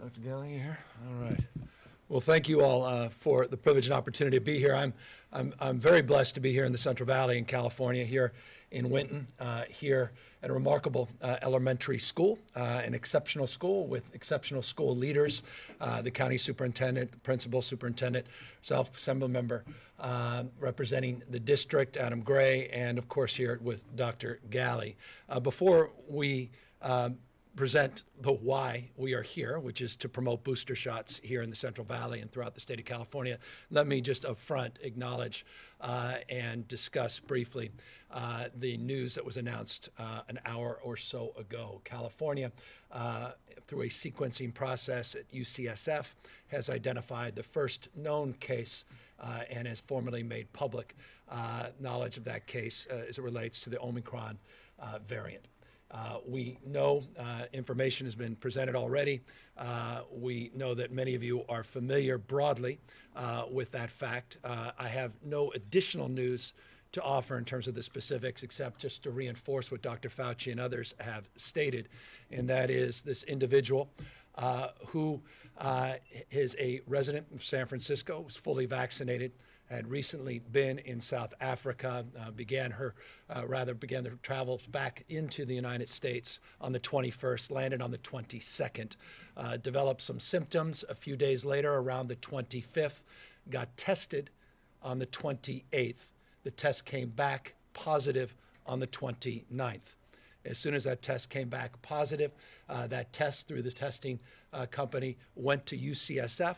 Dr. Galley here. All right. Well, thank you all for the privilege and opportunity to be here. I'm very blessed to be here in the Central Valley in California, here in Winton, here at a remarkable elementary school, an exceptional school with exceptional school leaders, the county superintendent, the principal superintendent, self-assembly member representing the district, Adam Gray, and of course here with Dr. Galley. Before we present the why we are here, which is to promote booster shots here in the Central Valley and throughout the state of California, let me just up front acknowledge and discuss briefly the news that was announced an hour or so ago. California, through a sequencing process at UCSF, has identified the first known case and has formally made public knowledge of that case as it relates to the Omicron variant. We know information has been presented already. We know that many of you are familiar broadly with that fact. I have no additional news to offer in terms of the specifics, except just to reinforce what Dr. Fauci and others have stated, and that is this individual who is a resident of San Francisco, was fully vaccinated, had recently been in South Africa, began her travels back into the United States on the 21st, landed on the 22nd, developed some symptoms a few days later around the 25th, got tested on the 28th. The test came back positive on the 29th. As soon as that test came back positive, that test through the testing company went to UCSF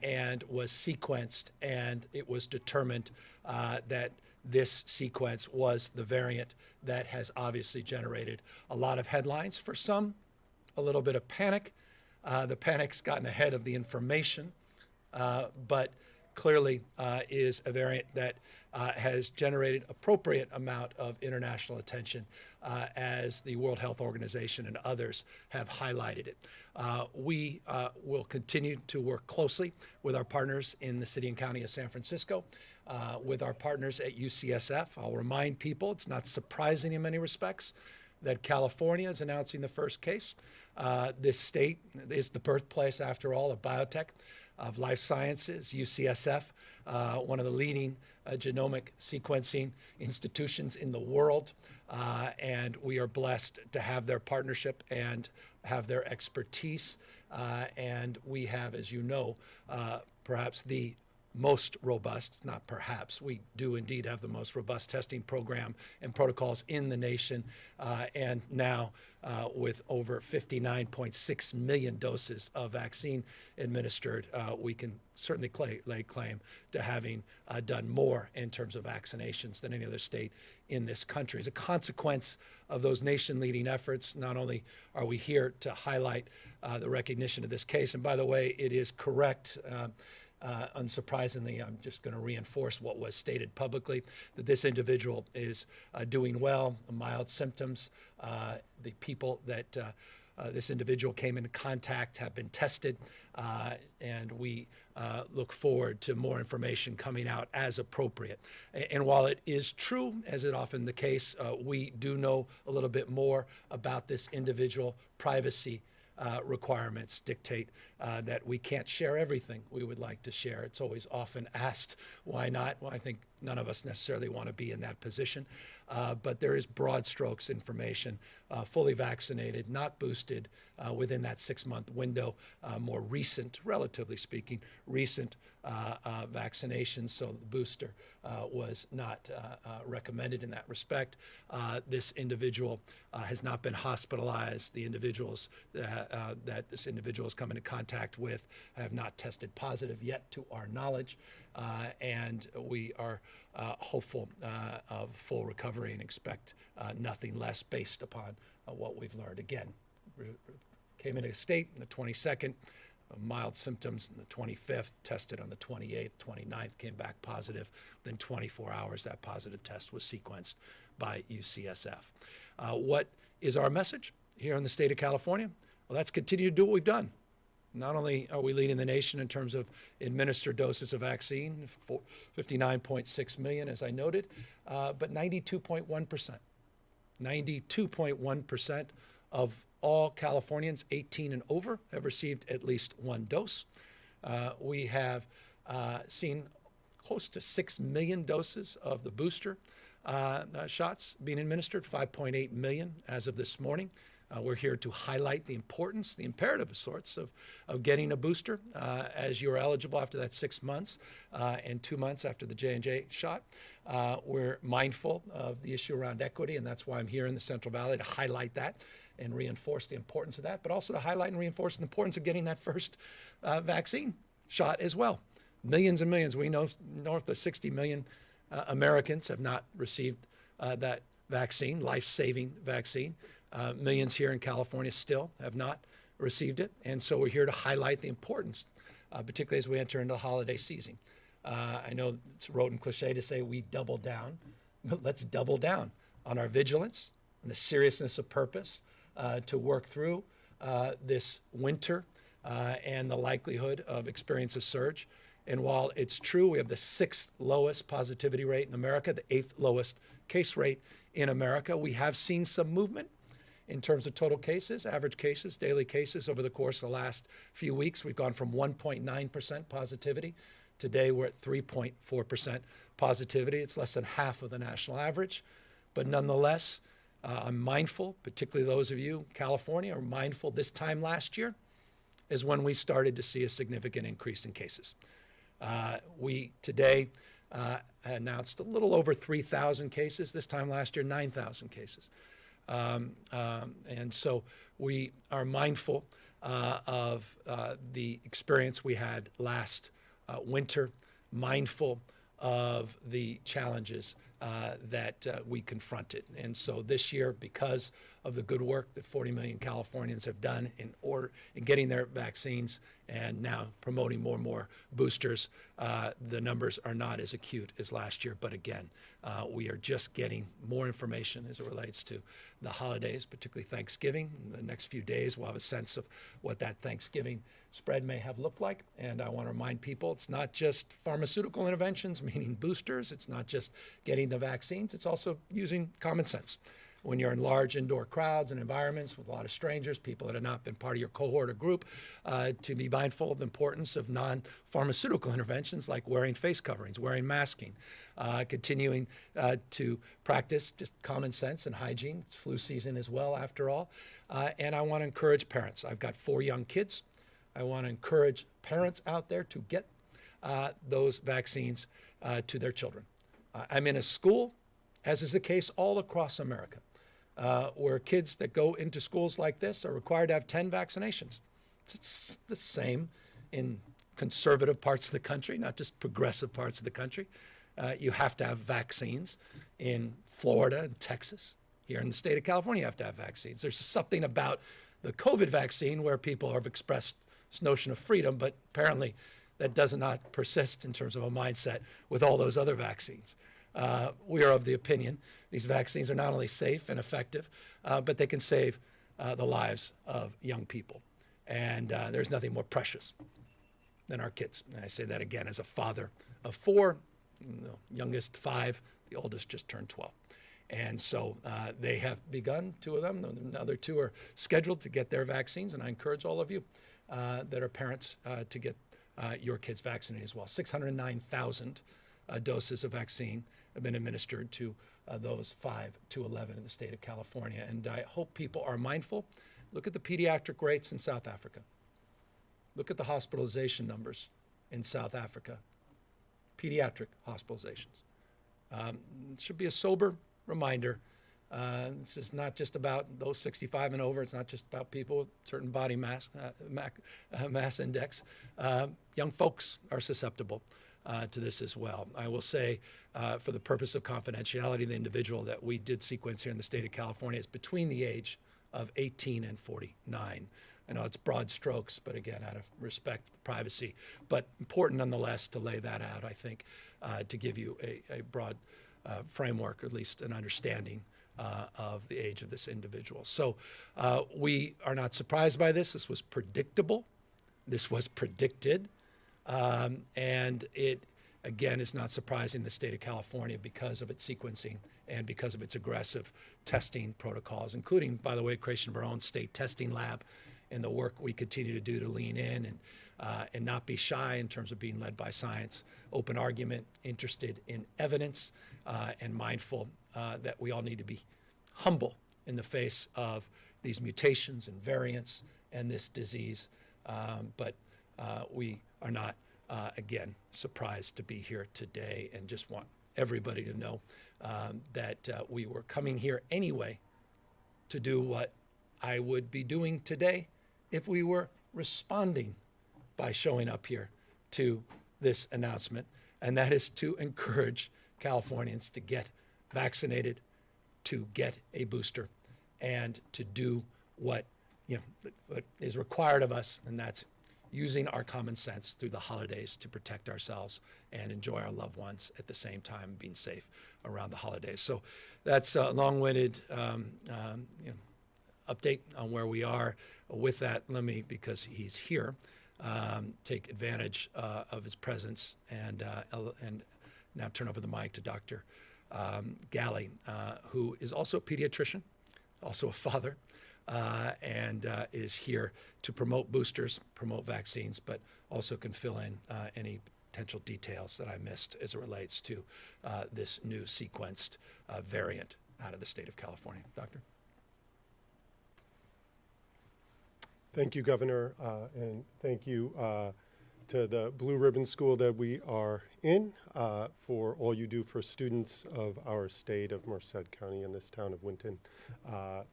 and was sequenced, and it was determined that this sequence was the variant that has obviously generated a lot of headlines. For some, a little bit of panic. The panic's gotten ahead of the information, but clearly is a variant that has generated appropriate amount of international attention as the World Health Organization and others have highlighted it. We will continue to work closely with our partners in the city and county of San Francisco, with our partners at UCSF. I'll remind people, it's not surprising in many respects that California is announcing the first case. This state is the birthplace, after all, of biotech, of life sciences. UCSF, one of the leading genomic sequencing institutions in the world, and we are blessed to have their partnership and have their expertise, and we have, as you know, perhaps the most robust, not perhaps, we do indeed have the most robust testing program and protocols in the nation, and now with over 59.6 million doses of vaccine administered, we can certainly lay claim to having done more in terms of vaccinations than any other state in this country. As a consequence of those nation-leading efforts, not only are we here to highlight the recognition of this case, and by the way, it is correct, unsurprisingly, I'm just going to reinforce what was stated publicly, that this individual is doing well, mild symptoms. The people that this individual came into contact have been tested, and we look forward to more information coming out as appropriate. And while it is true, as is often the case, we do know a little bit more about this individual. Privacy requirements dictate that we can't share everything we would like to share. It's always often asked, why not? Well, I think none of us necessarily want to be in that position, but there is broad strokes information, fully vaccinated, not boosted, within that 6-month window, more recent, relatively speaking, recent vaccinations, so the booster was not recommended in that respect. This individual has not been hospitalized. The individuals that this individual has come into contact with have not tested positive yet to our knowledge, and we are hopeful of full recovery and expect nothing less based upon what we've learned. Again, came into the state on the 22nd, mild symptoms on the 25th, tested on the 28th, 29th, came back positive. Within 24 hours, that positive test was sequenced by UCSF. What is our message here in the state of California? Well, let's continue to do what we've done. Not only are we leading the nation in terms of administered doses of vaccine, 59.6 million, as I noted, but 92.1%. 92.1% of all Californians 18 and over have received at least one dose. We have seen close to 6 million doses of the booster shots being administered, 5.8 million as of this morning. We're here to highlight the importance, the imperative of sorts, of getting a booster as you're eligible after that 6 months and 2 months after the J&J shot. We're mindful of the issue around equity, and that's why I'm here in the Central Valley to highlight that and reinforce the importance of that, but also to highlight and reinforce the importance of getting that first vaccine shot as well. Millions and millions, we know north of 60 million Americans have not received that vaccine, life-saving vaccine. Millions here in California still have not received it. And so we're here to highlight the importance, particularly as we enter into the holiday season. I know it's rote and cliche to say we double down, but let's double down on our vigilance and the seriousness of purpose to work through this winter and the likelihood of experience a surge. And while it's true we have the 6th lowest positivity rate in America, the 8th lowest case rate in America, we have seen some movement in terms of total cases, average cases, daily cases over the course of the last few weeks. We've gone from 1.9% positivity. Today we're at 3.4% positivity. It's less than half of the national average. But nonetheless, I'm mindful, particularly those of you in California are mindful this time last year is when we started to see a significant increase in cases. We today announced a little over 3,000 cases. This time last year, 9,000 cases. And so we are mindful of the experience we had last winter, mindful of the challenges that we confronted. And so this year, because of the good work that 40 million Californians have done in getting their vaccines and now promoting more and more boosters, the numbers are not as acute as last year. But again, we are just getting more information as it relates to the holidays, particularly Thanksgiving. In the next few days, we'll have a sense of what that Thanksgiving spread may have looked like. And I want to remind people, it's not just pharmaceutical interventions, meaning boosters. It's not just getting the vaccines. It's also using common sense. When you're in large indoor crowds and environments with a lot of strangers, people that have not been part of your cohort or group, to be mindful of the importance of non-pharmaceutical interventions like wearing face coverings, wearing masking, continuing to practice just common sense and hygiene. It's flu season as well, after all. And I want to encourage parents. I've got 4 young kids. I want to encourage parents out there to get those vaccines to their children. I'm in a school, as is the case all across America, where kids that go into schools like this are required to have 10 vaccinations. It's the same in conservative parts of the country, not just progressive parts of the country. You have to have vaccines in Florida and Texas. Here in the state of California, you have to have vaccines. There's something about the COVID vaccine where people have expressed this notion of freedom, but apparently that does not persist in terms of a mindset with all those other vaccines. We are of the opinion these vaccines are not only safe and effective, but they can save the lives of young people. And there's nothing more precious than our kids. And I say that again as a father of 4, the youngest 5, the oldest just turned 12. And so they have begun, 2 of them. The other 2 are scheduled to get their vaccines. And I encourage all of you that are parents to get your kids vaccinated as well. 609,000 doses of vaccine have been administered to those 5 to 11 in the state of California. And I hope people are mindful. Look at the pediatric rates in South Africa. Look at the hospitalization numbers in South Africa. Pediatric hospitalizations. It should be a sober reminder. This is not just about those 65 and over. It's not just about people with certain body mass index. Young folks are susceptible to this as well. I will say, for the purpose of confidentiality, the individual that we did sequence here in the state of California is between the age of 18 and 49. I know it's broad strokes, but again, out of respect for privacy, but important nonetheless to lay that out, I think, to give you a broad framework, or at least an understanding of the age of this individual. So we are not surprised by this. This was predictable. This was predicted. And it again, is not surprising the state of California because of its sequencing and because of its aggressive testing protocols, including, by the way, creation of our own state testing lab and the work we continue to do to lean in and not be shy in terms of being led by science, open argument, interested in evidence, and mindful that we all need to be humble in the face of these mutations and variants and this disease. But we are not, again, surprised to be here today, and just want everybody to know that we were coming here anyway to do what I would be doing today if we were responding by showing up here to this announcement, and that is to encourage Californians to get vaccinated, to get a booster, and to do what what is required of us, and that's using our common sense through the holidays to protect ourselves and enjoy our loved ones at the same time, being safe around the holidays. So that's a long-winded update on where we are. With that, let me, because he's here, take advantage of his presence and now turn over the mic to Dr. Galley, who is also a pediatrician, also a father, and is here to promote boosters, promote vaccines, but also can fill in any potential details that I missed as it relates to this new sequenced variant out of the state of California. Doctor? Thank you, Governor, and thank you to the Blue Ribbon School that we are in for all you do for students of our state of Merced County and this town of Winton.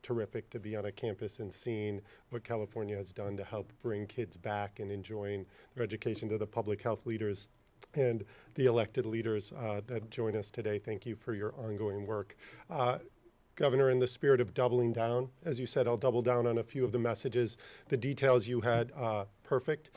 Terrific to be on a campus and seeing what California has done to help bring kids back and enjoying their education. To the public health leaders and the elected leaders that join us today, thank you for your ongoing work. Governor, in the spirit of doubling down, as you said, I'll double down on a few of the messages. The details you had, perfect.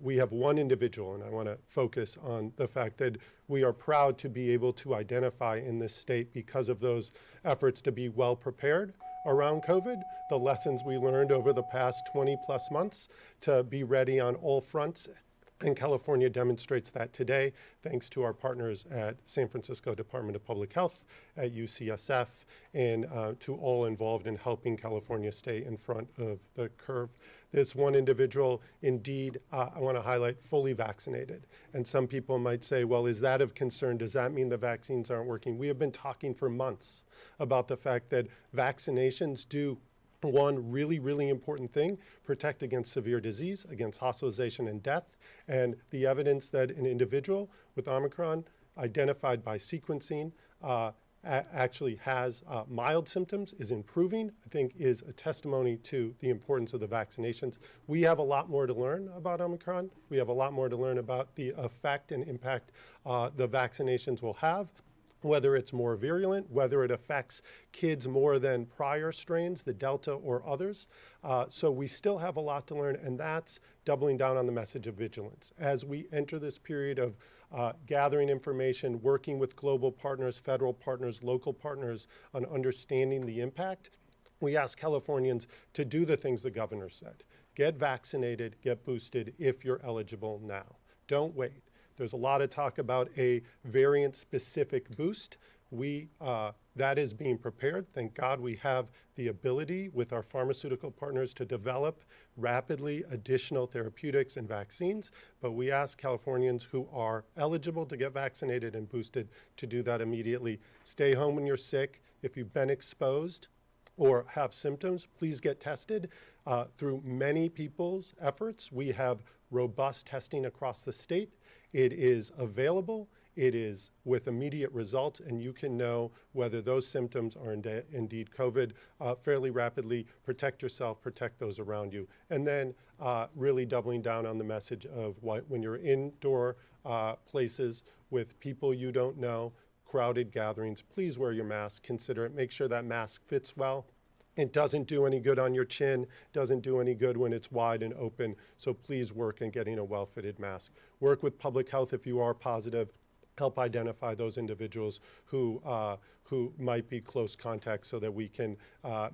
We have one individual, and I want to focus on the fact that we are proud to be able to identify in this state, because of those efforts to be well prepared around COVID, the lessons we learned over the past 20 plus months to be ready on all fronts. And California demonstrates that today, thanks to our partners at San Francisco Department of Public Health, at UCSF, and to all involved in helping California stay in front of the curve. This one individual, indeed, I want to highlight, fully vaccinated. And some people might say, well, is that of concern? Does that mean the vaccines aren't working? We have been talking for months about the fact that vaccinations do one really, really important thing: protect against severe disease, against hospitalization and death. And the evidence that an individual with Omicron, identified by sequencing, actually has mild symptoms, is improving, I think is a testimony to the importance of the vaccinations. We have a lot more to learn about Omicron. We have a lot more to learn about the effect and impact the vaccinations will have, whether it's more virulent, whether it affects kids more than prior strains, the Delta or others. So we still have a lot to learn, and that's doubling down on the message of vigilance. As we enter this period of gathering information, working with global partners, federal partners, local partners on understanding the impact, we ask Californians to do the things the governor said. Get vaccinated, get boosted if you're eligible now. Don't wait. There's a lot of talk about a variant-specific boost. That is being prepared. Thank God we have the ability with our pharmaceutical partners to develop rapidly additional therapeutics and vaccines, but we ask Californians who are eligible to get vaccinated and boosted to do that immediately. Stay home when you're sick. If you've been exposed or have symptoms, please get tested. Through many people's efforts, we have robust testing across the state. It is available, it is with immediate results, and you can know whether those symptoms are indeed COVID fairly rapidly. Protect yourself, protect those around you. And then really doubling down on the message of when you're indoor places with people you don't know, crowded gatherings, please wear your mask, consider it, make sure that mask fits well. It doesn't do any good on your chin, doesn't do any good when it's wide and open, so please work on getting a well-fitted mask. Work with public health if you are positive. help identify those individuals who might be close contacts so that we can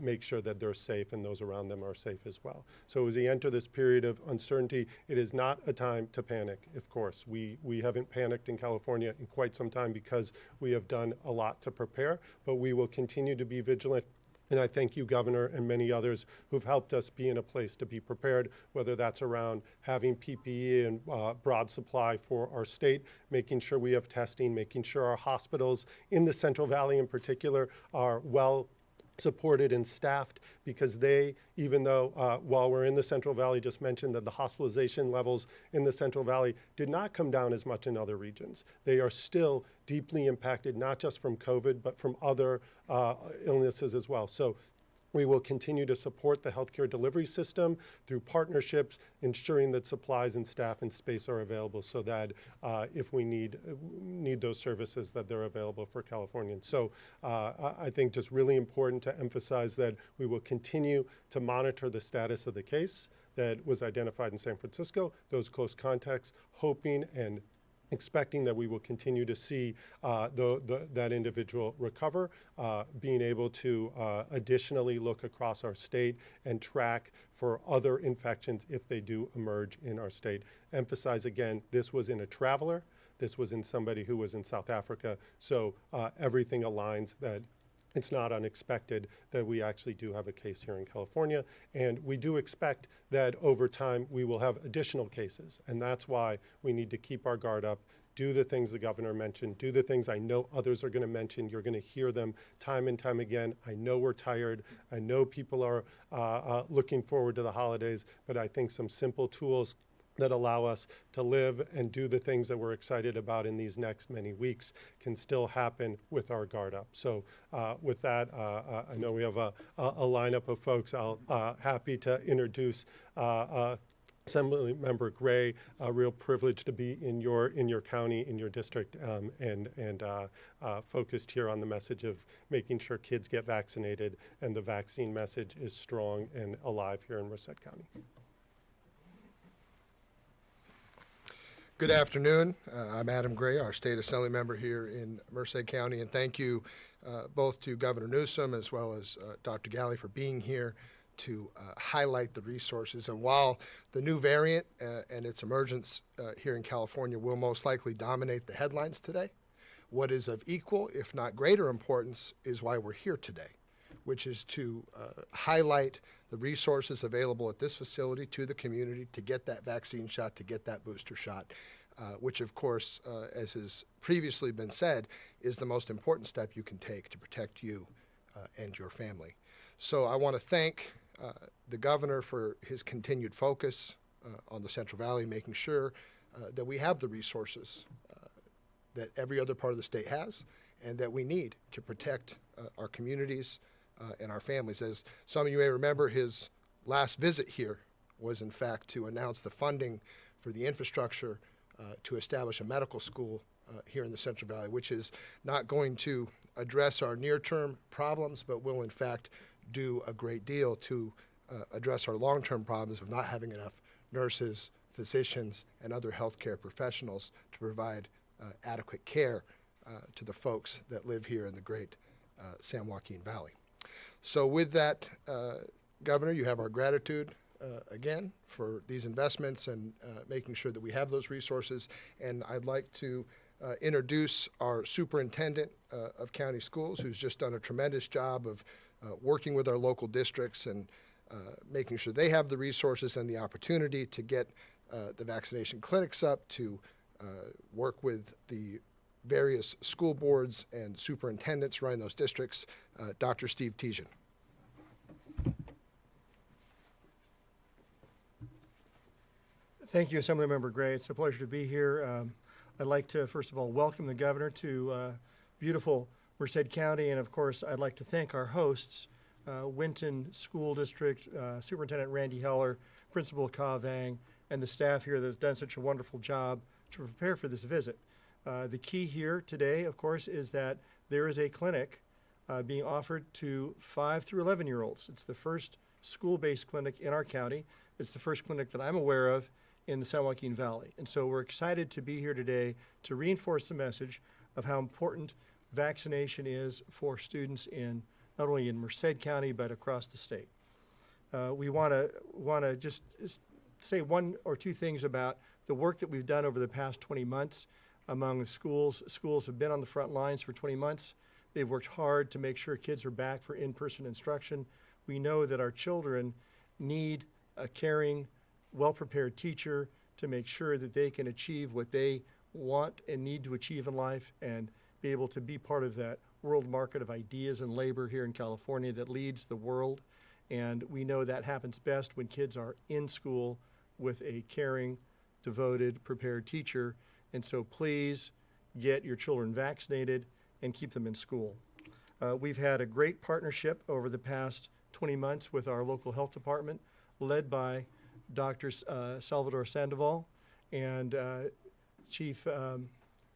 make sure that they're safe and those around them are safe as well. So as we enter this period of uncertainty, it is not a time to panic, of course. We haven't panicked in California in quite some time because we have done a lot to prepare, but we will continue to be vigilant. And I thank you, Governor, and many others who've helped us be in a place to be prepared, whether that's around having PPE and broad supply for our state, making sure we have testing, making sure our hospitals in the Central Valley in particular are well supported and staffed, because they, even though while we're in the Central Valley, just mentioned that the hospitalization levels in the Central Valley did not come down as much in other regions. They are still deeply impacted, not just from COVID, but from other illnesses as well. So we will continue to support the healthcare delivery system through partnerships, ensuring that supplies and staff and space are available so that if we need those services, that they're available for Californians. So I think just really important to emphasize that we will continue to monitor the status of the case that was identified in San Francisco, those close contacts, hoping and expecting that we will continue to see that individual recover, being able to additionally look across our state and track for other infections if they do emerge in our state. Emphasize again, this was in a traveler, this was in somebody who was in South Africa, so everything aligns that it's not unexpected that we actually do have a case here in California, and we do expect that over time we will have additional cases, and that's why we need to keep our guard up, do the things the governor mentioned, do the things I know others are going to mention. You're going to hear them time and time again. I know we're tired. I know people are looking forward to the holidays, but I think some simple tools that allow us to live and do the things that we're excited about in these next many weeks can still happen with our guard up. So with that, I know we have a lineup of folks. I'll happy to introduce Assembly Member Gray. A real privilege to be in your county, in your district, and focused here on the message of making sure kids get vaccinated, and the vaccine message is strong and alive here in Merced County. Good afternoon. I'm Adam Gray, our state assembly member here in Merced County, and thank you both to Governor Newsom as well as Dr. Galley for being here to highlight the resources. And while the new variant and its emergence here in California will most likely dominate the headlines today, what is of equal, if not greater importance, is why we're here today, which is to highlight the resources available at this facility to the community to get that vaccine shot, to get that booster shot, which of course, as has previously been said, is the most important step you can take to protect you and your family. So I want to thank the governor for his continued focus on the Central Valley, making sure that we have the resources that every other part of the state has and that we need to protect our communities and our families. As some of you may remember, his last visit here was in fact to announce the funding for the infrastructure to establish a medical school here in the Central Valley, which is not going to address our near-term problems, but will in fact do a great deal to address our long-term problems of not having enough nurses, physicians, and other healthcare professionals to provide adequate care to the folks that live here in the great San Joaquin Valley. So with that, Governor, you have our gratitude again for these investments and making sure that we have those resources. And I'd like to introduce our superintendent of county schools, who's just done a tremendous job of working with our local districts and making sure they have the resources and the opportunity to get the vaccination clinics up, to work with the various school boards and superintendents running those districts. Dr. Steve Tejan. Thank you, Assemblymember Gray. It's a pleasure to be here. I'd like to, first of all, welcome the governor to beautiful Merced County, and of course, I'd like to thank our hosts, Winton School District, Superintendent Randy Heller, Principal Ka Vang, and the staff here that has done such a wonderful job to prepare for this visit. The key here today, of course, is that there is a clinic being offered to 5 through 11-year-olds. It's the first school-based clinic in our county. It's the first clinic that I'm aware of in the San Joaquin Valley. And so we're excited to be here today to reinforce the message of how important vaccination is for students in not only in Merced County, but across the state. We want to just say one or two things about the work that we've done over the past 20 months among the schools. Schools have been on the front lines for 20 months. They've worked hard to make sure kids are back for in-person instruction. We know that our children need a caring, well-prepared teacher to make sure that they can achieve what they want and need to achieve in life and be able to be part of that world market of ideas and labor here in California that leads the world. And we know that happens best when kids are in school with a caring, devoted, prepared teacher. And so please get your children vaccinated and keep them in school. We've had a great partnership over the past 20 months with our local health department, led by Dr. Salvador Sandoval and Chief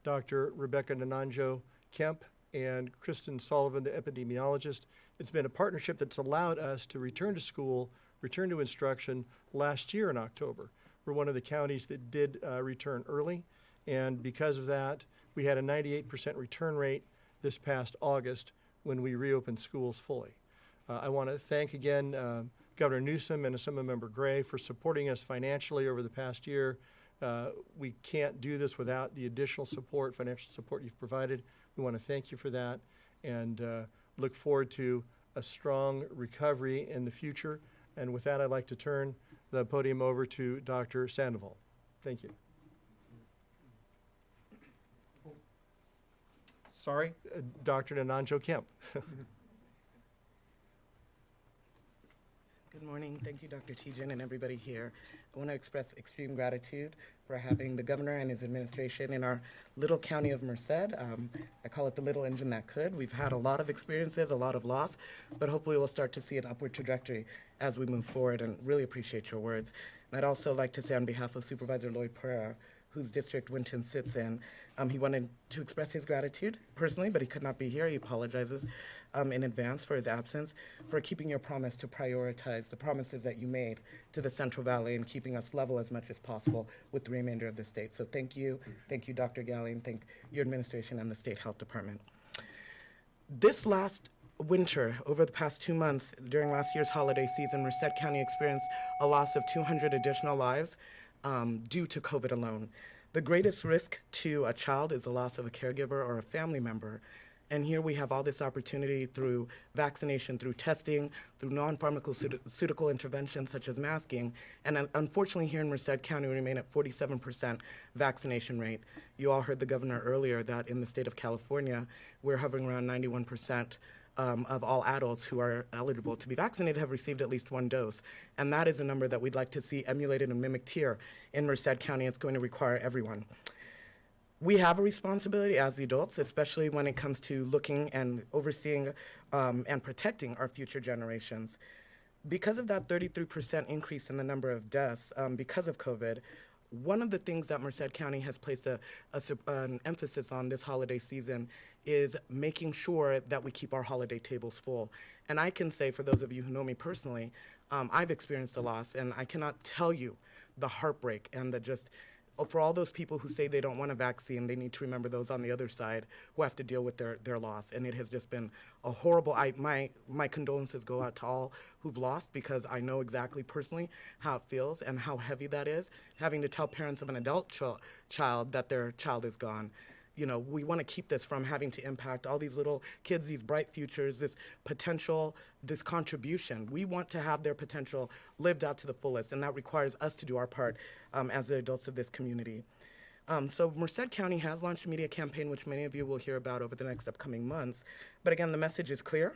Dr. Rebecca Nananjo Kemp and Kristen Sullivan, the epidemiologist. It's been a partnership that's allowed us to return to school, return to instruction last year in October. We're one of the counties that did return early, and because of that, we had a 98% return rate this past August when we reopened schools fully. I want to thank again Governor Newsom and Assemblymember Gray for supporting us financially over the past year. We can't do this without the additional support, financial support you've provided. We want to thank you for that and look forward to a strong recovery in the future. And with that, I'd like to turn the podium over to Dr. Sandoval. Thank you. Sorry, Dr. Nananjo Kemp. Good morning. Thank you, Dr. Tijan, and everybody here. I want to express extreme gratitude for having the governor and his administration in our little county of Merced. I call it the little engine that could. We've had a lot of experiences, a lot of loss, but hopefully we'll start to see an upward trajectory as we move forward, and really appreciate your words. And I'd also like to say on behalf of Supervisor Lloyd Pereira, whose district Winton sits in, he wanted to express his gratitude personally, but he could not be here. He apologizes in advance for his absence, for keeping your promise to prioritize the promises that you made to the Central Valley and keeping us level as much as possible with the remainder of the state. So thank you, Dr. Galley, and thank your administration and the State Health Department. This last winter, over the past 2 months, during last year's holiday season, Merced County experienced a loss of 200 additional lives due to COVID alone. The greatest risk to a child is the loss of a caregiver or a family member. And here we have all this opportunity through vaccination, through testing, through non-pharmaceutical interventions such as masking. And unfortunately here in Merced County, we remain at 47% vaccination rate. You all heard the governor earlier that in the state of California, we're hovering around 91% of all adults who are eligible to be vaccinated have received at least one dose. And that is a number that we'd like to see emulated and mimicked here in Merced County. It's going to require everyone. We have a responsibility as adults, especially when it comes to looking and overseeing and protecting our future generations. Because of that 33% increase in the number of deaths because of COVID, one of the things that Merced County has placed an emphasis on this holiday season is making sure that we keep our holiday tables full. And I can say, for those of you who know me personally, I've experienced a loss, and I cannot tell you the heartbreak and the just, for all those people who say they don't want a vaccine, they need to remember those on the other side who have to deal with their loss. And it has just been a horrible, my condolences go out to all who've lost, because I know exactly personally how it feels and how heavy that is, having to tell parents of an adult child that their child is gone. You know, we want to keep this from having to impact all these little kids, these bright futures, this potential, this contribution. We want to have their potential lived out to the fullest, and that requires us to do our part as the adults of this community. So Merced County has launched a media campaign, which many of you will hear about over the next upcoming months. But again, the message is clear.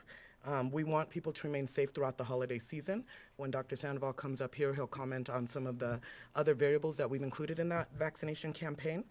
We want people to remain safe throughout the holiday season. When Dr. Sandoval comes up here, he'll comment on some of the other variables that we've included in that vaccination campaign.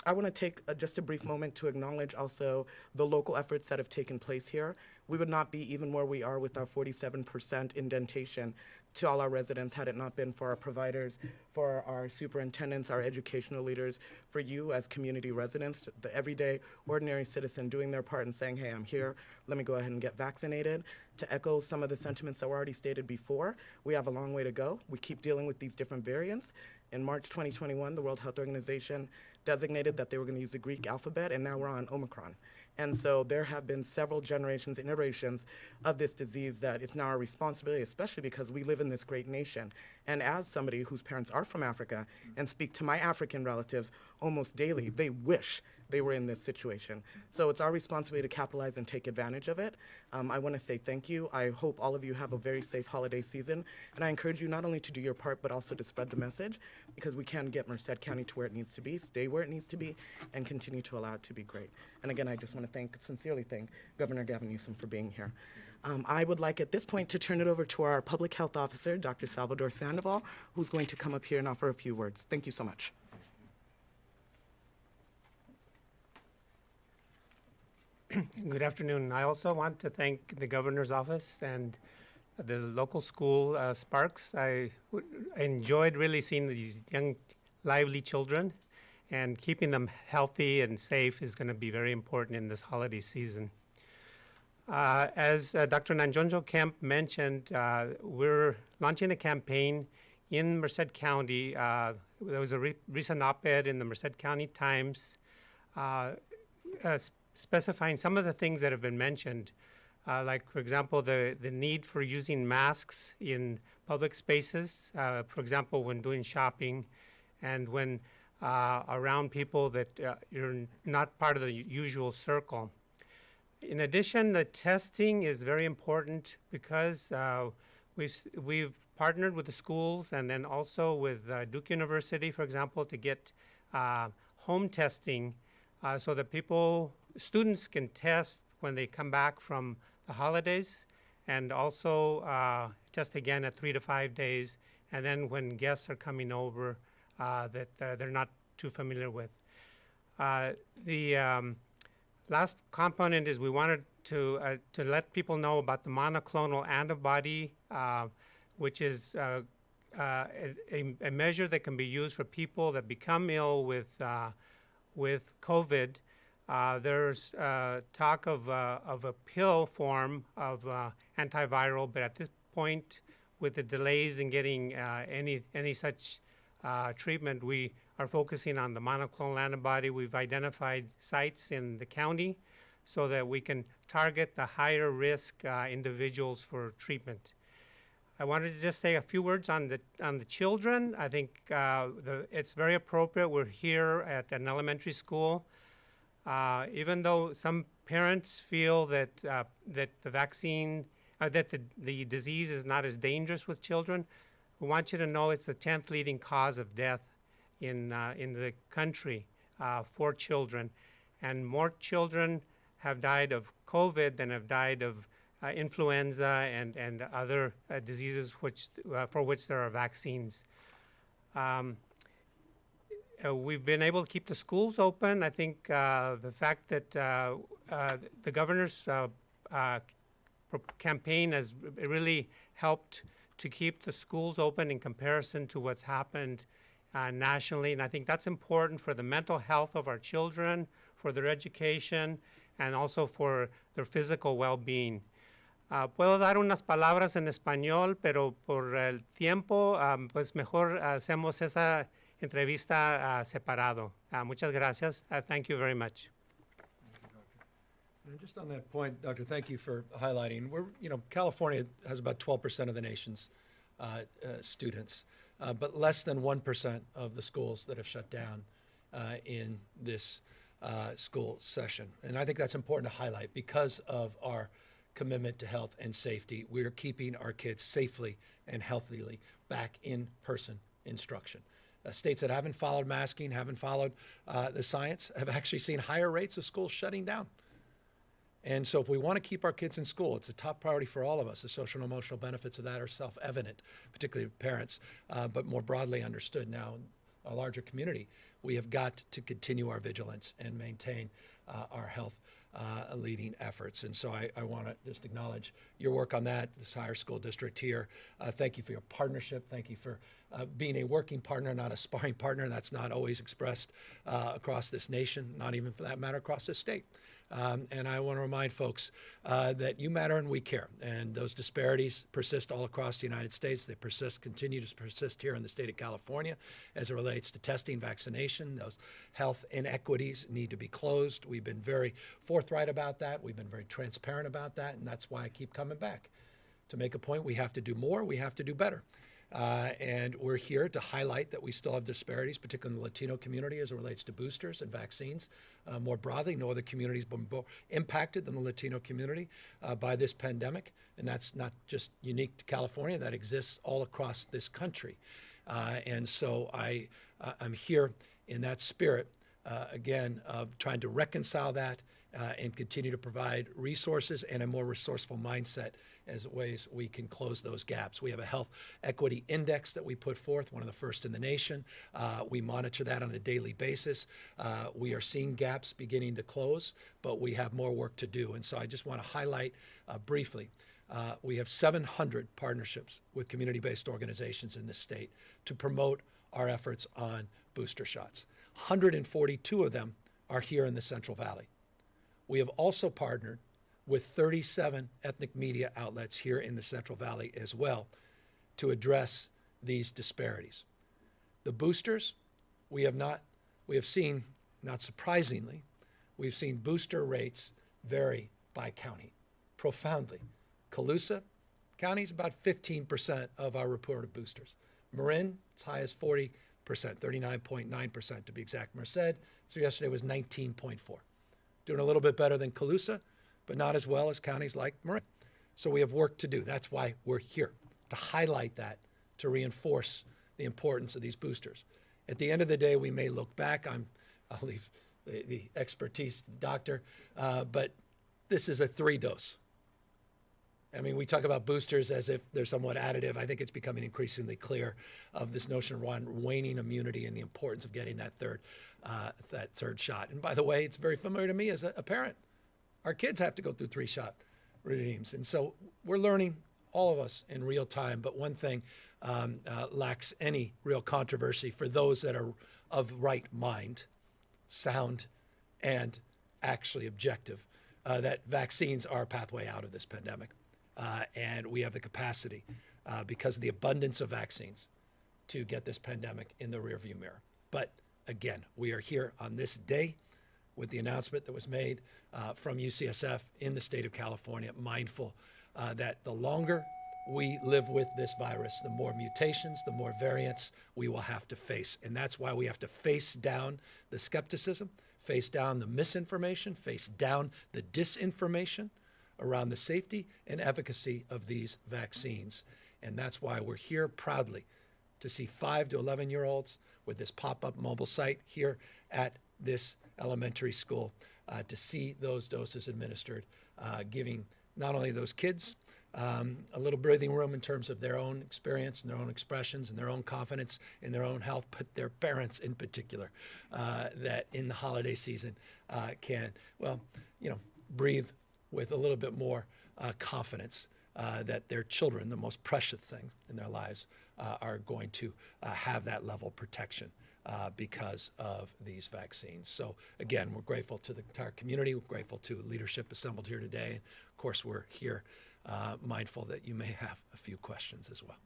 I want to take just a brief moment to acknowledge also the local efforts that have taken place here. We would not be even where we are with our 47% indentation to all our residents had it not been for our providers, for our superintendents, our educational leaders, for you as community residents, the everyday ordinary citizen doing their part and saying, hey, I'm here, let me go ahead and get vaccinated. To echo some of the sentiments that were already stated before, we have a long way to go. We keep dealing with these different variants. In March 2021, the World Health Organization designated that they were going to use the Greek alphabet, and now we're on Omicron. And so there have been several generations, iterations of this disease that it's now our responsibility, especially because we live in this great nation. And as somebody whose parents are from Africa and speak to my African relatives almost daily, they wish they were in this situation. So it's our responsibility to capitalize and take advantage of it. I want to say thank you. I hope all of you have a very safe holiday season. And I encourage you not only to do your part, but also to spread the message, because we can get Merced County to where it needs to be, stay where it needs to be, and continue to allow it to be great. And again, I just want to sincerely thank Governor Gavin Newsom for being here. I would like at this point to turn it over to our Public Health Officer, Dr. Salvador Sandoval, who's going to come up here and offer a few words. Thank you so much. Good afternoon. I also want to thank the governor's office and the local school, Sparks. I enjoyed really seeing these young, lively children, and keeping them healthy and safe is going to be very important in this holiday season. As Dr. Nanjonjo Kemp mentioned, we're launching a campaign in Merced County. There was a recent op-ed in the Merced County Times specifying some of the things that have been mentioned, like, for example, the need for using masks in public spaces, for example, when doing shopping and when around people that you're not part of the usual circle. In addition, the testing is very important because we've partnered with the schools and then also with Duke University, for example, to get home testing so that students can test when they come back from the holidays, and also test again at 3 to 5 days, and then when guests are coming over that they're not too familiar with. The last component is we wanted to let people know about the monoclonal antibody, which is a measure that can be used for people that become ill with COVID. There's talk of a pill form of antiviral, but at this point, with the delays in getting any such treatment, we are focusing on the monoclonal antibody. We've identified sites in the county so that we can target the higher risk individuals for treatment. I wanted to just say a few words on the children. I think it's very appropriate. We're here at an elementary school. Even though some parents feel that the vaccine, that the disease is not as dangerous with children, we want you to know it's the 10th leading cause of death in the country for children, and more children have died of COVID than have died of influenza and other diseases for which there are vaccines. We've been able to keep the schools open. I think the fact that the governor's campaign has really helped to keep the schools open in comparison to what's happened nationally. And I think that's important for the mental health of our children, for their education, and also for their physical well-being. Puedo dar unas palabras en español, pero por el tiempo, pues mejor hacemos esa entrevista separado. Muchas gracias. Thank you very much. And just on that point, Doctor, thank you for highlighting. California has about 12% of the nation's students, but less than 1% of the schools that have shut down in this school session. And I think that's important to highlight because of our commitment to health and safety. We're keeping our kids safely and healthily back in person instruction. States that haven't followed masking, haven't followed the science, have actually seen higher rates of schools shutting down. And so if we want to keep our kids in school, it's a top priority for all of us. The social and emotional benefits of that are self-evident, particularly parents, but more broadly understood now in a larger community. We have got to continue our vigilance and maintain our health. leading efforts. And so I want to just acknowledge your work on that, this higher school district here. Thank you for your partnership. Thank you for being a working partner, not a sparring partner. That's not always expressed across this nation, not even for that matter across this state. And I want to remind folks that you matter and we care. And those disparities persist all across the United States. They continue to persist here in the state of California as it relates to testing, vaccination. Those health inequities need to be closed. We've been very forthright about that. We've been very transparent about that. And that's why I keep coming back. To make a point, we have to do more. We have to do better. And we're here to highlight that we still have disparities, particularly in the Latino community as it relates to boosters and vaccines. More broadly, no other community has been more impacted than the Latino community by this pandemic. And that's not just unique to California, that exists all across this country. And so I'm here in that spirit, again, of trying to reconcile that and continue to provide resources and a more resourceful mindset as ways we can close those gaps. We have a health equity index that we put forth, one of the first in the nation. We monitor that on a daily basis. We are seeing gaps beginning to close, but we have more work to do. And so I just want to highlight briefly, we have 700 partnerships with community-based organizations in this state to promote our efforts on booster shots. 142 of them are here in the Central Valley. We have also partnered with 37 ethnic media outlets here in the Central Valley as well to address these disparities. The boosters, we have seen, not surprisingly, we've seen booster rates vary by county profoundly. Colusa County is about 15% of our reported boosters. Marin, as high as 40%, 39.9% to be exact. Merced, so yesterday was 19.4%. Doing a little bit better than Colusa, but not as well as counties like Marin. So we have work to do. That's why we're here, to highlight that, to reinforce the importance of these boosters. At the end of the day, we may look back. I'll leave the expertise to the doctor, but this is a 3-dose. I mean, we talk about boosters as if they're somewhat additive. I think it's becoming increasingly clear of this notion of waning immunity and the importance of getting that third shot. And by the way, it's very familiar to me as a parent. Our kids have to go through 3-shot regimes. And so we're learning, all of us, in real time. But one thing lacks any real controversy for those that are of right mind, sound, and actually objective, that vaccines are a pathway out of this pandemic. And we have the capacity, because of the abundance of vaccines, to get this pandemic in the rearview mirror. But again, we are here on this day with the announcement that was made from UCSF in the state of California, mindful that the longer we live with this virus, the more mutations, the more variants we will have to face. And that's why we have to face down the skepticism, face down the misinformation, face down the disinformation around the safety and efficacy of these vaccines. And that's why we're here proudly to see 5 to 11-year-olds with this pop-up mobile site here at this elementary school, to see those doses administered, giving not only those kids a little breathing room in terms of their own experience and their own expressions and their own confidence in their own health, but their parents in particular, that in the holiday season can, breathe with a little bit more confidence that their children, the most precious things in their lives, are going to have that level of protection because of these vaccines. So again, we're grateful to the entire community. We're grateful to leadership assembled here today. And of course, we're here mindful that you may have a few questions as well.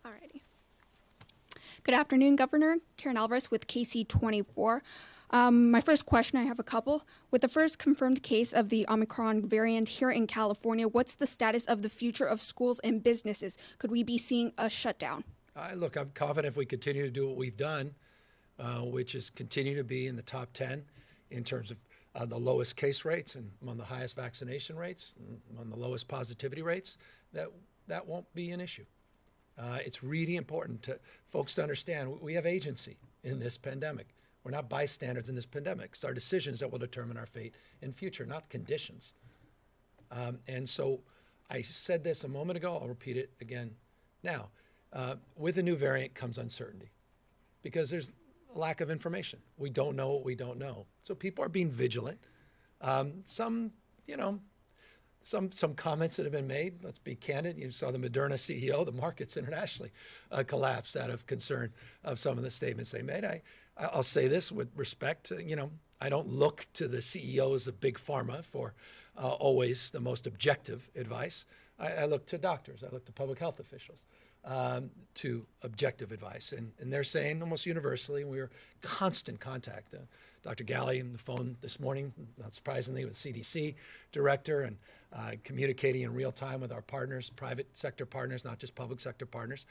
Alrighty. Good afternoon, Governor. Karen Alvarez with KC24. My first question, I have a couple. With the first confirmed case of the Omicron variant here in California, what's the status of the future of schools and businesses? Could we be seeing a shutdown? Look, I'm confident if we continue to do what we've done, which is continue to be in the top 10 in terms of the lowest case rates and among the highest vaccination rates, and among the lowest positivity rates, that won't be an issue. It's really important to folks to understand we have agency in this pandemic. We're not bystanders in this pandemic. It's our decisions that will determine our fate in future, not conditions. And so I said this a moment ago. I'll repeat it again now. With a new variant comes uncertainty, because there's a lack of information. We don't know what we don't know. So people are being vigilant. Some comments that have been made, let's be candid. You saw the Moderna CEO, the markets internationally collapsed out of concern of some of the statements they made. I'll say this with respect to, I don't look to the CEOs of big pharma for always the most objective advice. I look to doctors, I look to public health officials to objective advice. And they're saying almost universally, we were constant contact. Dr. Galley on the phone this morning, not surprisingly, with CDC director and communicating in real time with our partners, private sector partners, not just public sector partners,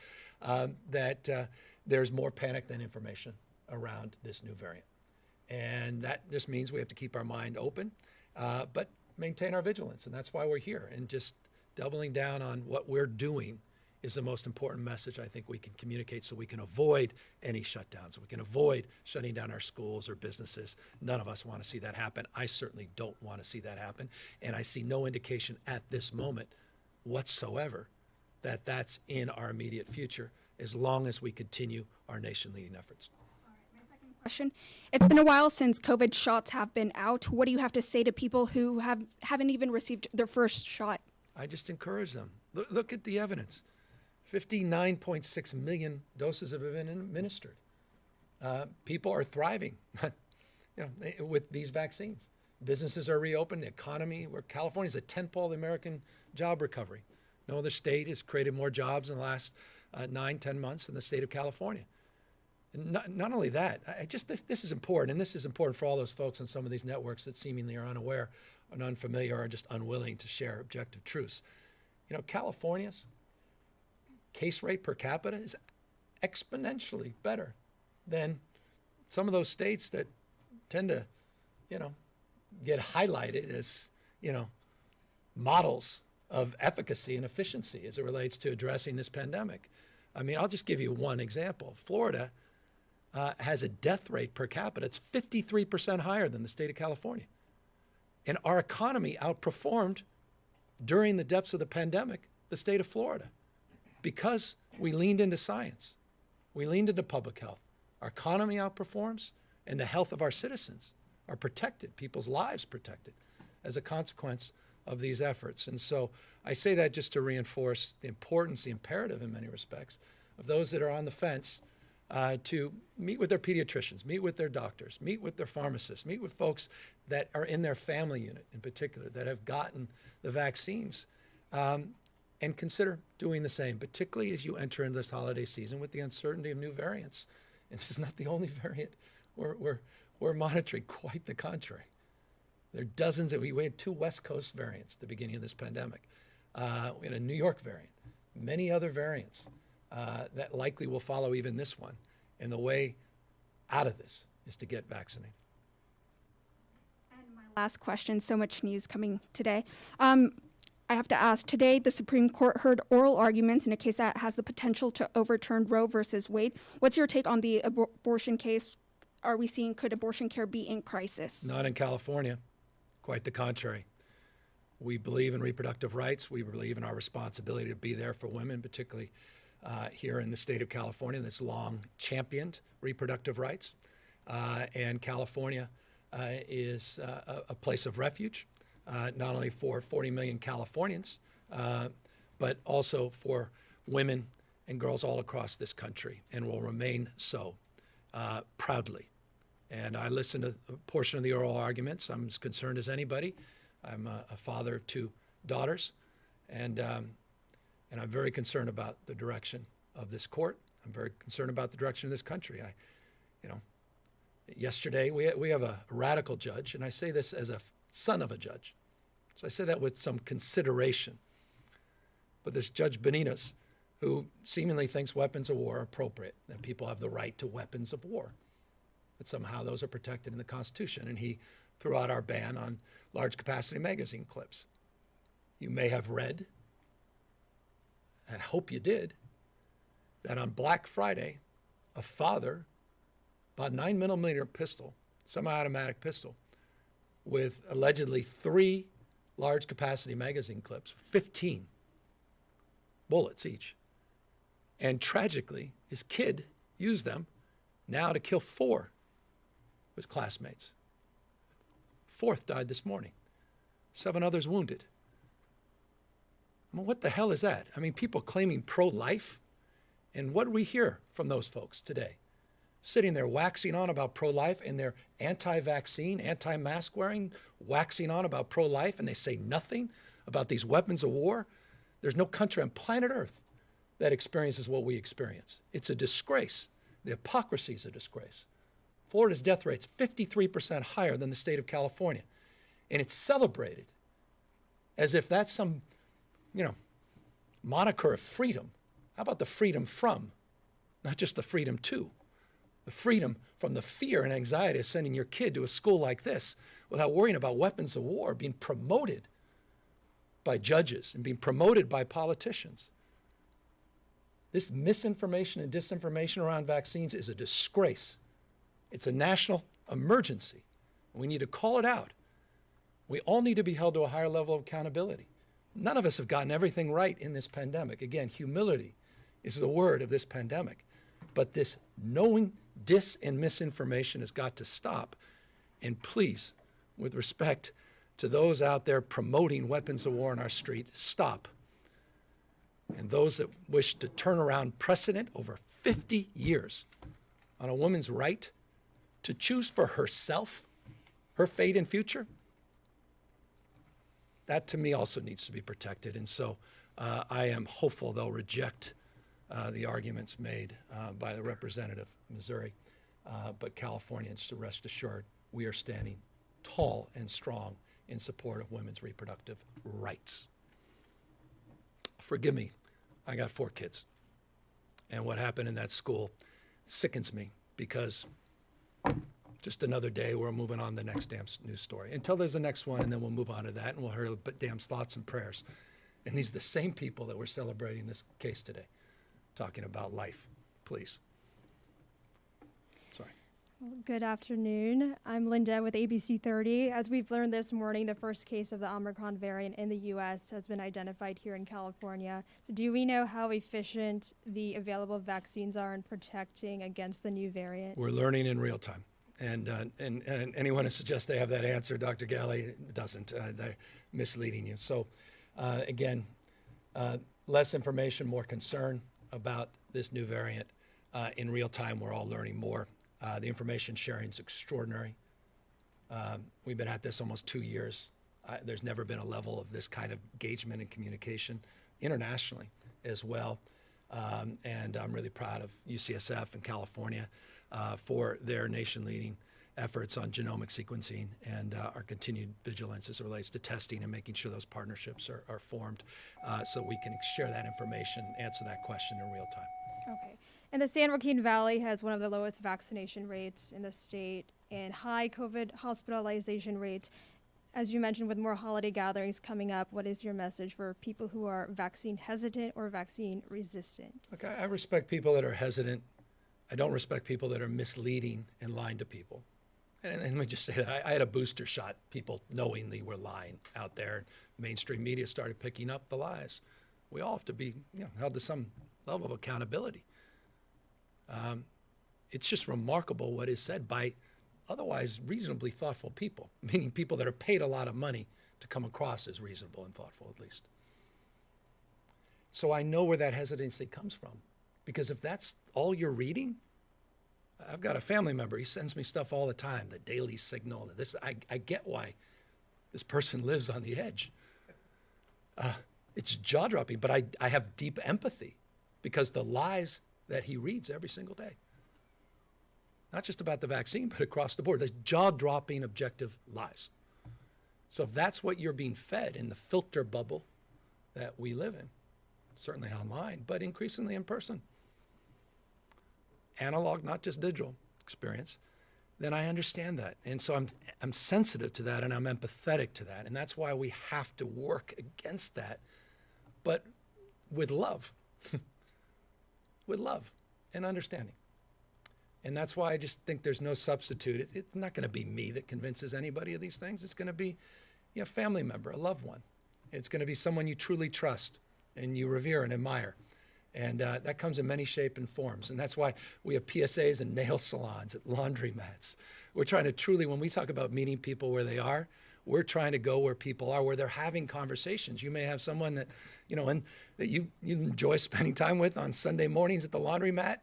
that there's more panic than information around this new variant. And that just means we have to keep our mind open, but maintain our vigilance. And that's why we're here. And just doubling down on what we're doing is the most important message I think we can communicate, so we can avoid any shutdowns. We can avoid shutting down our schools or businesses. None of us want to see that happen. I certainly don't want to see that happen. And I see no indication at this moment whatsoever that that's in our immediate future, as long as we continue our nation-leading efforts. Question. It's been a while since COVID shots have been out. What do you have to say to people who haven't even received their first shot? I just encourage them. Look at the evidence. 59.6 million doses have been administered. People are thriving, with these vaccines. Businesses are reopened. The economy, where California is a tentpole of the American job recovery. No other state has created more jobs in the last 9-10 months than the state of California. And not only that, this is important, and this is important for all those folks on some of these networks that seemingly are unaware and unfamiliar or just unwilling to share objective truths. California's case rate per capita is exponentially better than some of those states that tend to, get highlighted as, models of efficacy and efficiency as it relates to addressing this pandemic. I mean, I'll just give you one example. Florida has a death rate per capita. It's 53% higher than the state of California. And our economy outperformed during the depths of the pandemic the state of Florida, because we leaned into science. We leaned into public health. Our economy outperforms, and the health of our citizens are protected, people's lives protected as a consequence of these efforts. And so I say that just to reinforce the importance, the imperative in many respects, of those that are on the fence to meet with their pediatricians, meet with their doctors, meet with their pharmacists, meet with folks that are in their family unit in particular that have gotten the vaccines. And consider doing the same, particularly as you enter into this holiday season with the uncertainty of new variants. And this is not the only variant we're monitoring, quite the contrary. There are dozens we had 2 West Coast variants at the beginning of this pandemic. We had a New York variant, many other variants that likely will follow even this one. And the way out of this is to get vaccinated. And my last question, so much news coming today. I have to ask, today the Supreme Court heard oral arguments in a case that has the potential to overturn Roe versus Wade. What's your take on the abortion case? Could abortion care be in crisis? Not in California, quite the contrary. We believe in reproductive rights. We believe in our responsibility to be there for women, particularly here in the state of California that's long championed reproductive rights. And California is a place of refuge. Not only for 40 million Californians, but also for women and girls all across this country, and will remain so proudly. And I listened to a portion of the oral arguments. I'm as concerned as anybody. I'm a father of 2 daughters, and I'm very concerned about the direction of this court. I'm very concerned about the direction of this country. Yesterday we have a radical judge, and I say this as a son of a judge. So I say that with some consideration. But this Judge Benitez, who seemingly thinks weapons of war are appropriate, that people have the right to weapons of war, that somehow those are protected in the Constitution. And he threw out our ban on large capacity magazine clips. You may have read, I hope you did, that on Black Friday, a father bought a 9mm pistol, semi-automatic pistol, with allegedly 3 large capacity magazine clips, 15 bullets each. And tragically, his kid used them now to kill 4 of his classmates. 4th died this morning. 7 others wounded. I mean, what the hell is that? I mean, people claiming pro-life. And what do we hear from those folks today? Sitting there waxing on about pro-life, and they're anti-vaccine, anti-mask wearing, waxing on about pro-life, and they say nothing about these weapons of war. There's no country on planet Earth that experiences what we experience. It's a disgrace. The hypocrisy is a disgrace. Florida's death rate's 53% higher than the state of California. And it's celebrated as if that's some, moniker of freedom. How about the freedom from, not just the freedom to? The freedom from the fear and anxiety of sending your kid to a school like this without worrying about weapons of war being promoted by judges and being promoted by politicians. This misinformation and disinformation around vaccines is a disgrace. It's a national emergency. We need to call it out. We all need to be held to a higher level of accountability. None of us have gotten everything right in this pandemic. Again, humility is the word of this pandemic. But this knowing dis and misinformation has got to stop. And please, with respect to those out there promoting weapons of war in our street, stop. And those that wish to turn around precedent over 50 years on a woman's right to choose for herself, her fate and future, that to me also needs to be protected. And so I am hopeful they'll reject the arguments made by the representative of Missouri. But Californians, to rest assured, we are standing tall and strong in support of women's reproductive rights. Forgive me, I got 4 kids. And what happened in that school sickens me, because just another day, we're moving on to the next damn news story. Until there's the next one, and then we'll move on to that, and we'll hear damn thoughts and prayers. And these are the same people that we're celebrating this case today, talking about life. Please. Sorry. Good afternoon. I'm Linda with ABC 30. As we've learned this morning, the first case of the Omicron variant in the U.S. has been identified here in California. So do we know how efficient the available vaccines are in protecting against the new variant? We're learning in real time. And anyone who suggests they have that answer, Dr. Galley, doesn't. They're misleading you. So again, less information, more concern about this new variant. In real time, we're all learning more. The information sharing is extraordinary. We've been at this almost 2 years. There's never been a level of this kind of engagement and communication internationally as well. And I'm really proud of UCSF and California for their nation-leading efforts on genomic sequencing and our continued vigilance as it relates to testing and making sure those partnerships are formed so we can share that information, answer that question in real time. Okay. And the San Joaquin Valley has one of the lowest vaccination rates in the state and high COVID hospitalization rates. As you mentioned, with more holiday gatherings coming up, what is your message for people who are vaccine hesitant or vaccine resistant? Look, I respect people that are hesitant. I don't respect people that are misleading and lying to people. And let me just say that I had a booster shot. People knowingly were lying out there. Mainstream media started picking up the lies. We all have to be held to some level of accountability. It's just remarkable what is said by otherwise reasonably thoughtful people, meaning people that are paid a lot of money to come across as reasonable and thoughtful, at least. So I know where that hesitancy comes from, because if that's all you're reading, I've got a family member, he sends me stuff all the time, the Daily Signal, this. I get why this person lives on the edge. It's jaw-dropping, but I have deep empathy because the lies that he reads every single day, not just about the vaccine, but across the board, the jaw-dropping objective lies. So if that's what you're being fed in the filter bubble that we live in, certainly online, but increasingly in person, analog, not just digital experience, then I understand that. And so I'm sensitive to that and I'm empathetic to that. And that's why we have to work against that, but with love, with love and understanding. And that's why I just think there's no substitute. It's not going to be me that convinces anybody of these things. It's going to be a family member, a loved one. It's going to be someone you truly trust and you revere and admire. And that comes in many shapes and forms. And that's why we have PSAs and nail salons, at laundromats. We're trying to truly, when we talk about meeting people where they are, we're trying to go where people are, where they're having conversations. You may have someone that, and that you enjoy spending time with on Sunday mornings at the laundromat,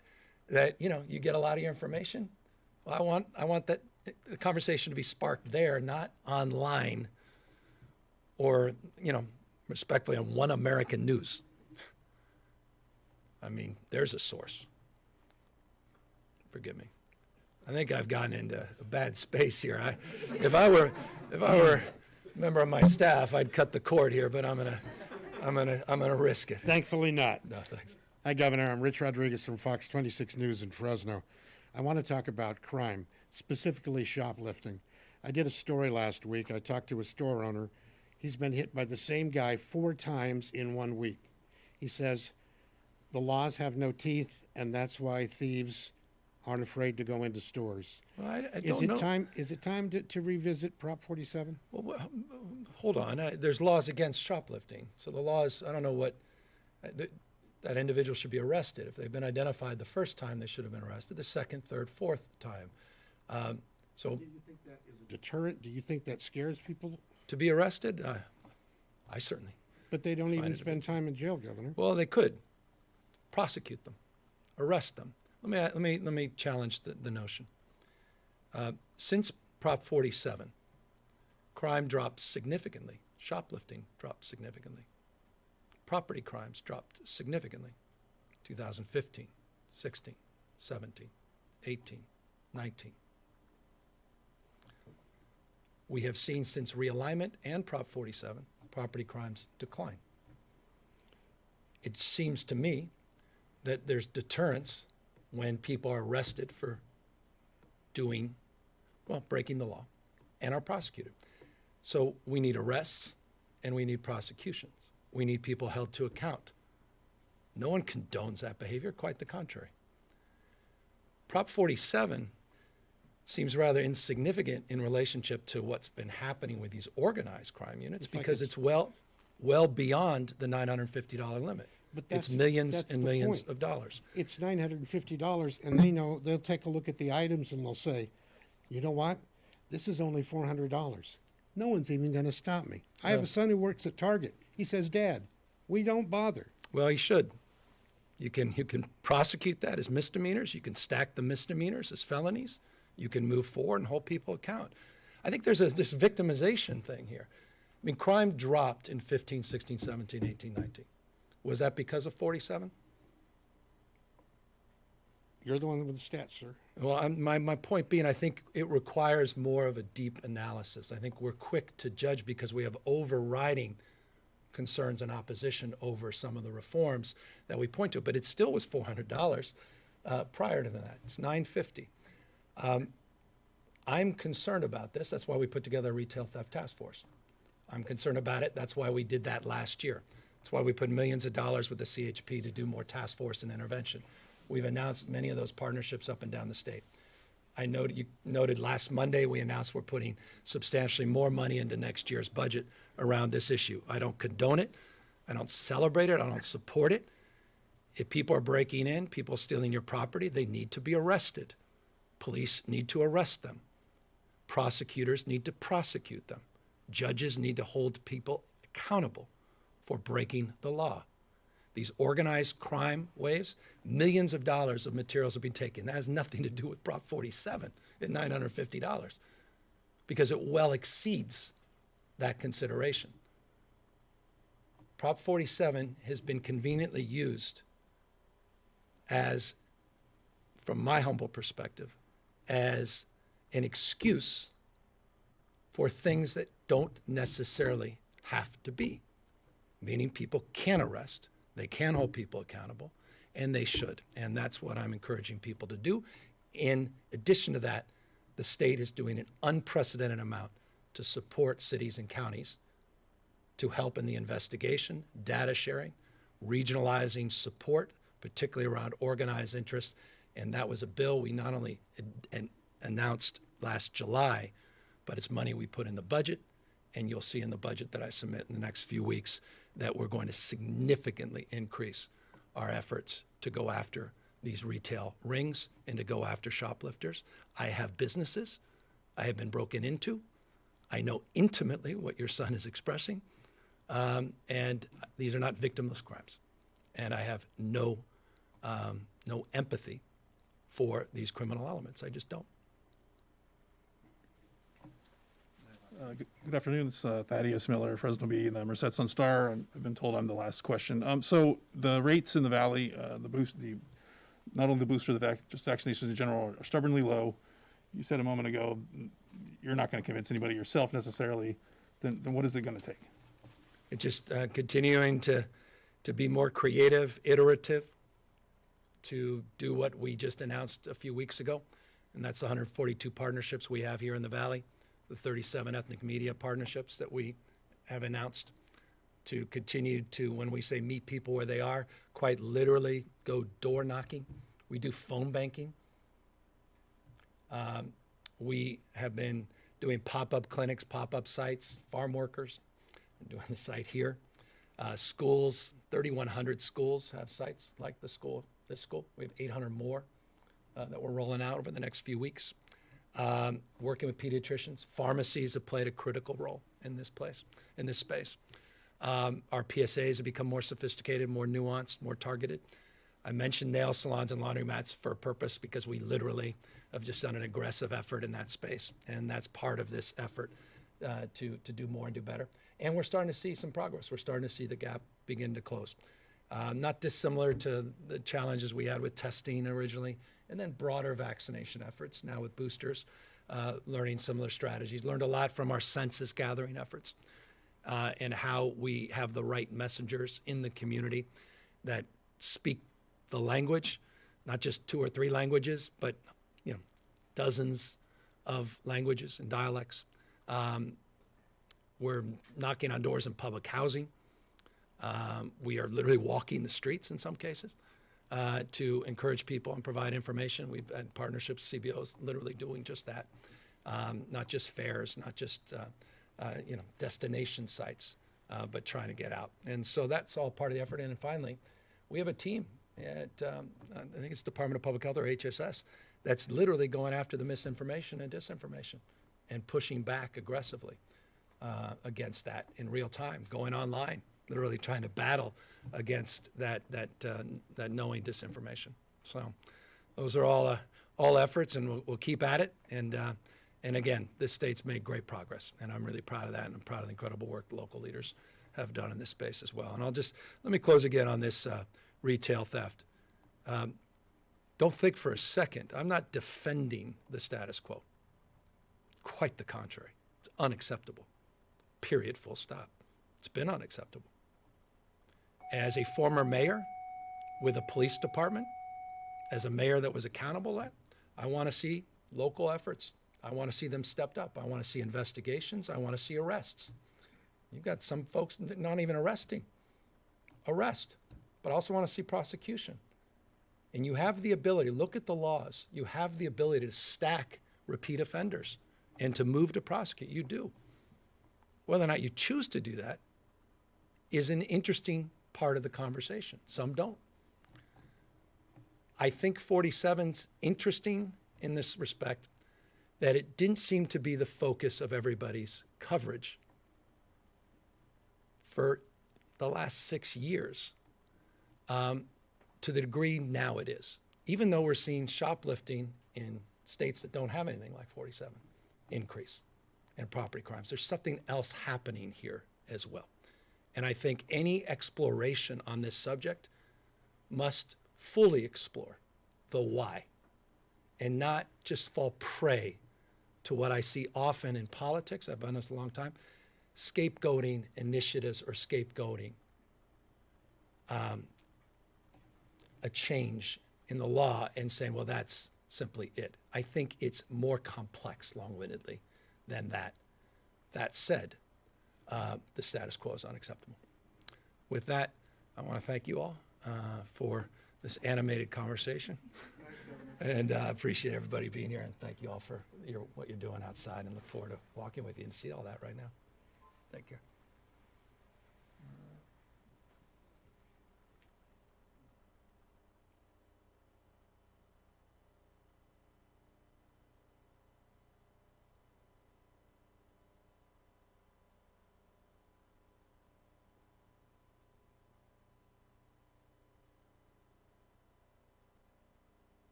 that, you get a lot of your information. Well, I want that the conversation to be sparked there, not online or, respectfully on One American News. I mean, there's a source. Forgive me. I think I've gotten into a bad space here. If I were a member of my staff, I'd cut the cord here, but I'm gonna risk it. Thankfully not. No, thanks. Hi, Governor. I'm Rich Rodriguez from Fox 26 News in Fresno. I want to talk about crime, specifically shoplifting. I did a story last week. I talked to a store owner. He's been hit by the same guy 4 times in 1 week. He says the laws have no teeth, and that's why thieves aren't afraid to go into stores. Well, I Is don't know. it time to revisit Prop 47? Well, hold on. There's laws against shoplifting. So the laws, I don't know what, that individual should be arrested. If they've been identified the first time, they should have been arrested the second, third, fourth time. So Do you think that is a deterrent? Do you think that scares people? to be arrested, I certainly. But they don't even it to spend time in jail, Governor. Well, they could prosecute them, arrest them. Let me challenge the notion. Since Prop 47, crime dropped significantly. Shoplifting dropped significantly. Property crimes dropped significantly. 2015, 16, 17, 18, 19. We have seen since realignment and Prop 47, property crimes decline. It seems to me that there's deterrence when people are arrested for breaking the law and are prosecuted. So we need arrests and we need prosecutions. We need people held to account. No one condones that behavior, quite the contrary. Prop 47 seems rather insignificant in relationship to what's been happening with these organized crime units because it's well beyond the $950 limit. But It's millions that's and the millions point. of dollars. It's $950, and they know they'll take a look at the items and they'll say, you know what? This is only $400. No one's even going to stop me. I have a son who works at Target. He says, Dad, we don't bother. Well, you should. You can prosecute that as misdemeanors. You can stack the misdemeanors as felonies. You can move forward and hold people account. I think there's this victimization thing here. I mean, crime dropped in 15, 16, 17, 18, 19. Was that because of 47? You're the one with the stats, sir. Well, my point being, I think it requires more of a deep analysis. I think we're quick to judge because we have overriding concerns and opposition over some of the reforms that we point to. But it still was $400 prior to that. It's $950. I'm concerned about this. That's why we put together a retail theft task force. I'm concerned about it. That's why we did that last year. That's why we put millions of dollars with the CHP to do more task force and intervention. We've announced many of those partnerships up and down the state. You noted last Monday we announced we're putting substantially more money into next year's budget around this issue. I don't condone it. I don't celebrate it. I don't support it. If people are breaking in, people stealing your property, they need to be arrested. Police need to arrest them. Prosecutors need to prosecute them. Judges need to hold people accountable for breaking the law. These organized crime waves, millions of dollars of materials have been taken. That has nothing to do with Prop 47 at $950 because it well exceeds that consideration. Prop 47 has been conveniently used as, from my humble perspective, as an excuse for things that don't necessarily have to be, meaning people can arrest, they can hold people accountable, and they should. And that's what I'm encouraging people to do. In addition to that, the state is doing an unprecedented amount to support cities and counties to help in the investigation, data sharing, regionalizing support, particularly around organized interest. And that was a bill we not only announced last July, but it's money we put in the budget. And you'll see in the budget that I submit in the next few weeks that we're going to significantly increase our efforts to go after these retail rings and to go after shoplifters. I have businesses I have been broken into. I know intimately what your son is expressing, and these are not victimless crimes. And I have no empathy for these criminal elements. I just don't. Good afternoon. It's Thaddeus Miller, Fresno Bee, and the Merced Sun Star. I've been told I'm the last question. So the rates in the valley, not only the booster, just vaccinations in general, are stubbornly low. You said a moment ago, you're not going to convince anybody yourself necessarily. Then what is it going to take? It's just continuing to be more creative, iterative, to do what we just announced a few weeks ago, and that's the 142 partnerships we have here in the Valley, the 37 ethnic media partnerships that we have announced, to continue to, when we say meet people where they are, quite literally go door knocking. We do phone banking. We have been doing pop-up clinics, pop-up sites, farm workers, doing the site here. Schools, 3,100 schools have sites like this school. We have 800 more that we're rolling out over the next few weeks. Working with pediatricians. Pharmacies have played a critical role in this space. Our PSAs have become more sophisticated, more nuanced, more targeted. I mentioned nail salons and laundromats for a purpose because we literally have just done an aggressive effort in that space, and that's part of this effort to do more and do better. And we're starting to see some progress. We're starting to see the gap begin to close. Not dissimilar to the challenges we had with testing originally, and then broader vaccination efforts now with boosters, learning similar strategies. Learned a lot from our census gathering efforts and how we have the right messengers in the community that speak the language, not just 2 or 3 languages, but dozens of languages and dialects. We're knocking on doors in public housing. We are literally walking the streets in some cases to encourage people and provide information. We've had partnerships, CBOs, literally doing just that. Not just fairs, not just destination sites, but trying to get out. And so that's all part of the effort. And finally, we have a team at, I think it's Department of Public Health or HSS, that's literally going after the misinformation and disinformation and pushing back aggressively against that in real time, going online, literally trying to battle against that knowing disinformation. So those are all efforts, and we'll keep at it. And again, this state's made great progress, and I'm really proud of that, and I'm proud of the incredible work local leaders have done in this space as well. And let me close again on this retail theft. Don't think for a second, I'm not defending the status quo. Quite the contrary. It's unacceptable. Period, full stop. It's been unacceptable. As a former mayor with a police department, as a mayor that was accountable at, I want to see local efforts. I want to see them stepped up. I want to see investigations. I want to see arrests. You've got some folks not even arresting. Arrest. But I also want to see prosecution. And you have the ability, look at the laws, you have the ability to stack repeat offenders and to move to prosecute. You do. Whether or not you choose to do that is an interesting part of the conversation. Some don't. I think 47's interesting in this respect that it didn't seem to be the focus of everybody's coverage for the last 6 years. To the degree now it is. Even though we're seeing shoplifting in states that don't have anything like 47 increase and property crimes, there's something else happening here as well. And I think any exploration on this subject must fully explore the why and not just fall prey to what I see often in politics, I've done this a long time, scapegoating initiatives or scapegoating a change in the law and saying, well, that's simply it. I think it's more complex, long-windedly, than that. That said, the status quo is unacceptable. With that, I want to thank you all for this animated conversation. And I appreciate everybody being here, and thank you all for what you're doing outside, and look forward to walking with you and see all that right now. Take care.